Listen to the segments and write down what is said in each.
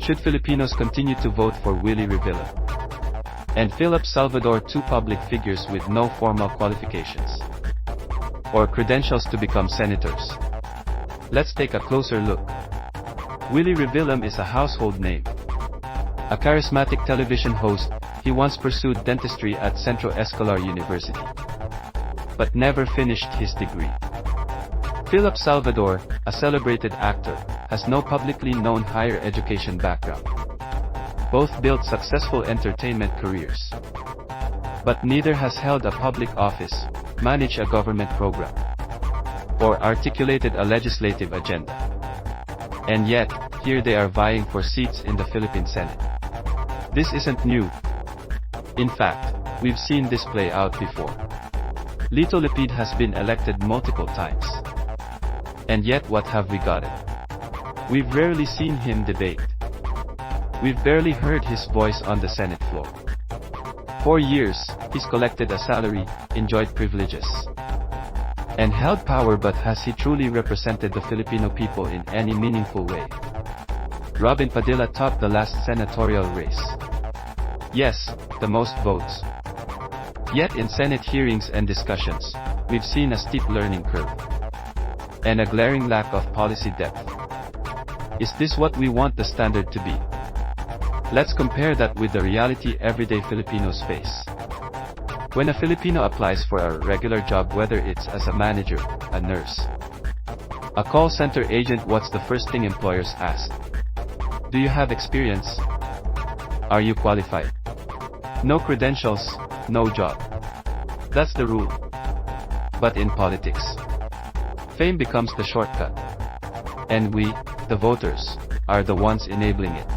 Should Filipinos continue to vote for Willie Revillame and Phillip Salvador, two public figures with no formal qualifications or credentials to become senators? Let's take a closer look. Willie Revillame is a household name. A charismatic television host, he once pursued dentistry at Centro Escolar University, but never finished his degree. Phillip Salvador, a celebrated actor, has no publicly known higher education background. Both built successful entertainment careers, but neither has held a public office, managed a government program, or articulated a legislative agenda. And yet, here they are vying for seats in the Philippine Senate. This isn't new. In fact, we've seen this play out before. Lito Lapid has been elected multiple times. And yet what have we gotten? We've rarely seen him debate. We've barely heard his voice on the Senate floor. For years, he's collected a salary, enjoyed privileges, and held power, but has he truly represented the Filipino people in any meaningful way? Robin Padilla topped the last senatorial race. Yes, the most votes. Yet in Senate hearings and discussions, we've seen a steep learning curve and a glaring lack of policy depth. Is this what we want the standard to be? Let's compare that with the reality everyday Filipinos face. When a Filipino applies for a regular job, whether it's as a manager, a nurse, a call center agent, what's the first thing employers ask? Do you have experience? Are you qualified? No credentials, no job. That's the rule. But in politics, fame becomes the shortcut. And we, the voters, are the ones enabling it.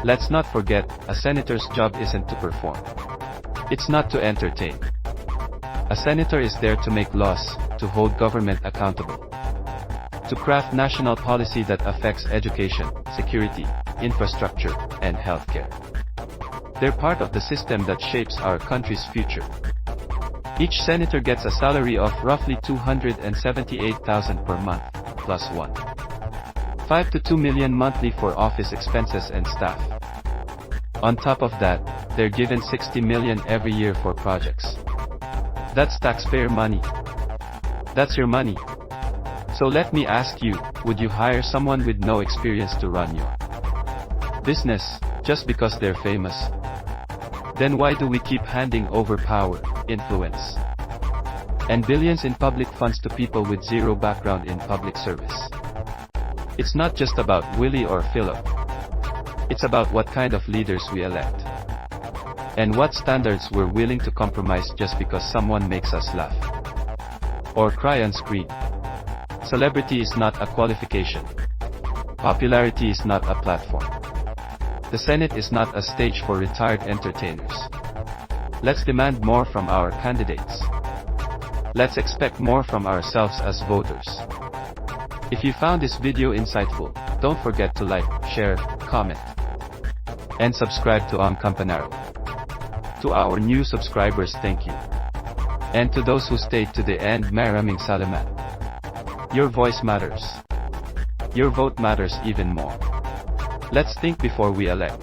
Let's not forget, a senator's job isn't to perform. It's not to entertain. A senator is there to make laws, to hold government accountable, to craft national policy that affects education, security, infrastructure, and healthcare. They're part of the system that shapes our country's future. Each senator gets a salary of roughly 278,000 per month, plus 1.5 to 2 million monthly for office expenses and staff. On top of that, they're given 60 million every year for projects. That's taxpayer money. That's your money. So let me ask you, would you hire someone with no experience to run your business, just because they're famous? Then why do we keep handing over power, influence, and billions in public funds to people with zero background in public service? It's not just about Willie or Phillip. It's about what kind of leaders we elect, and what standards we're willing to compromise just because someone makes us laugh or cry on screen. Celebrity is not a qualification. Popularity is not a platform. The Senate is not a stage for retired entertainers. Let's demand more from our candidates. Let's expect more from ourselves as voters. If you found this video insightful, don't forget to like, share, comment, and subscribe to AngKampanero. To our new subscribers, thank you. And to those who stayed to the end, maraming salamat. Your voice matters. Your vote matters even more. Let's think before we elect.